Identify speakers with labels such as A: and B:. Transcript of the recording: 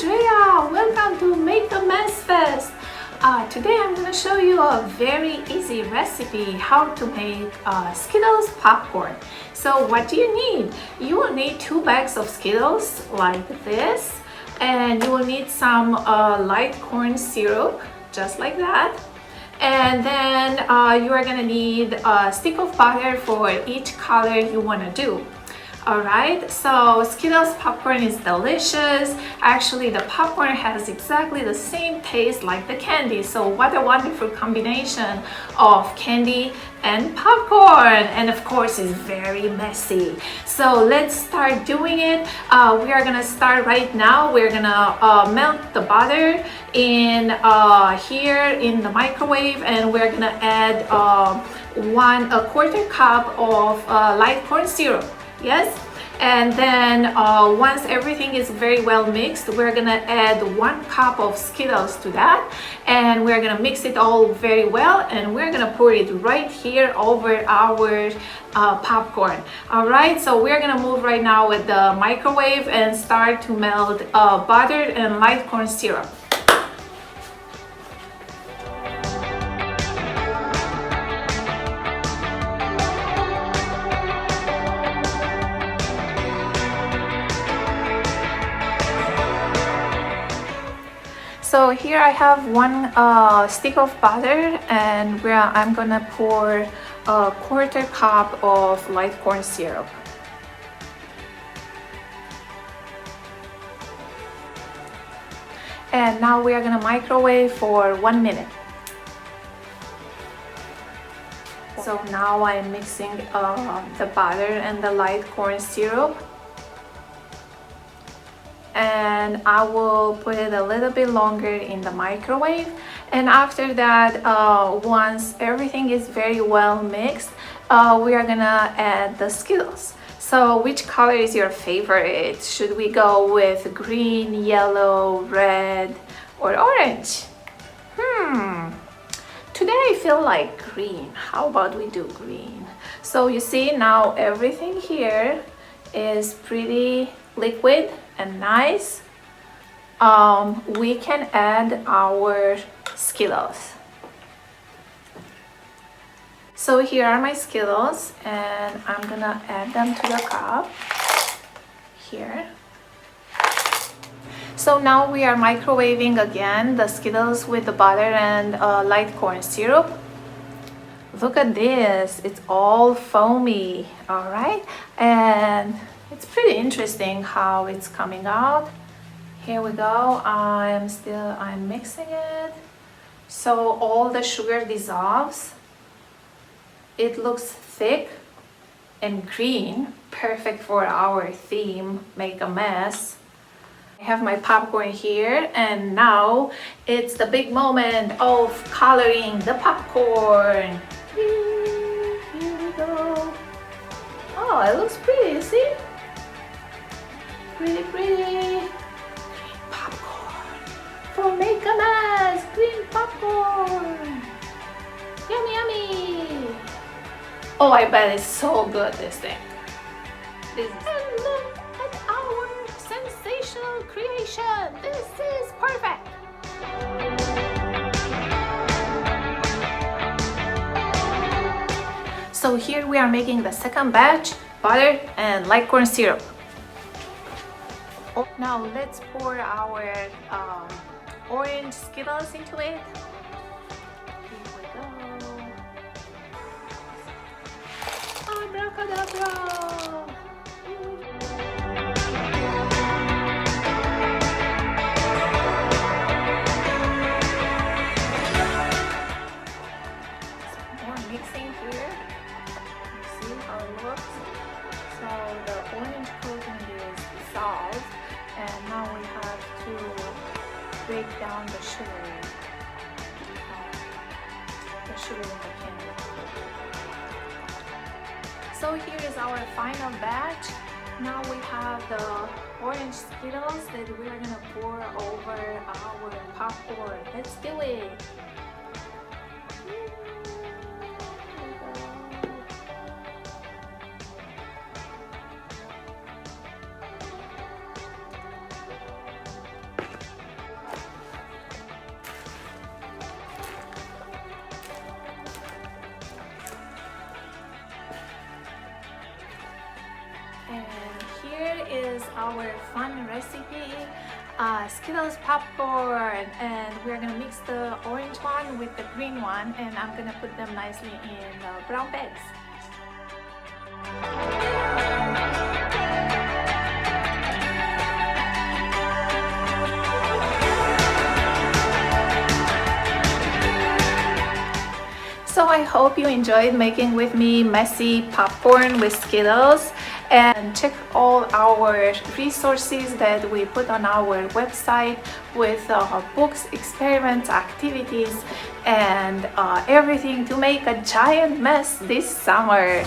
A: Andrea! Welcome to Make a Mess Fest! Today I'm going to show you a very easy recipe how to make Skittles popcorn. So what do you need? You will need 2 bags of Skittles like this, and you will need some light corn syrup just like that. And then you are going to need a stick of butter for each color you want to do. Alright, so Skittles popcorn is delicious. Actually, the popcorn has exactly the same taste like the candy. So what a wonderful combination of candy and popcorn. And of course, it's very messy. So let's start doing it. We are gonna start right now. We're gonna melt the butter in here in the microwave, and we're gonna add a quarter cup of light corn syrup. Yes, and then once everything is very well mixed, we're gonna add 1 cup of Skittles to that, and we're gonna mix it all very well, and we're gonna pour it right here over our popcorn. All right, so we're gonna move right now with the microwave and start to melt butter and light corn syrup. So here I have 1 stick of butter, and I'm gonna pour a quarter cup of light corn syrup. And now we are gonna microwave for 1 minute. So now I'm mixing the butter and the light corn syrup. And I will put it a little bit longer in the microwave, and after that, once everything is very well mixed, we are gonna add the Skittles. So which color is your favorite? Should we go with green, yellow, red, or orange? Today I feel like green. How about we do green? So you see, now everything here is pretty liquid and nice. We can add our Skittles. So here are my Skittles, and I'm gonna add them to the cup here. So now we are microwaving again the Skittles with the butter and light corn syrup. Look at this, it's all foamy. All right, and it's pretty interesting how it's coming out. Here we go. I'm mixing it. So all the sugar dissolves. It looks thick and green, perfect for our theme, make a mess. I have my popcorn here, and now it's the big moment of coloring the popcorn. Here we go. Oh, it looks pretty, you see? Pretty. Green popcorn for make a mess. Green popcorn. Yummy, yummy. Oh, I bet it's so good, this thing. And look at our sensational creation. This is perfect. So here we are making the second batch, butter and light corn syrup. Now let's pour our orange Skittles into it. Here we go. Abracadabra! Some more mixing here. See how it looks? So the orange coating is dissolved. And now we have to break down the sugar in the candy. So here is our final batch. Now we have the orange Skittles that we are gonna pour over our popcorn. Let's do it. is our fun recipe, Skittles popcorn, and we're gonna mix the orange one with the green one, and I'm gonna put them nicely in brown bags. So I hope you enjoyed making with me messy popcorn with Skittles, and check all our resources that we put on our website with books, experiments, activities, and everything to make a giant mess this summer.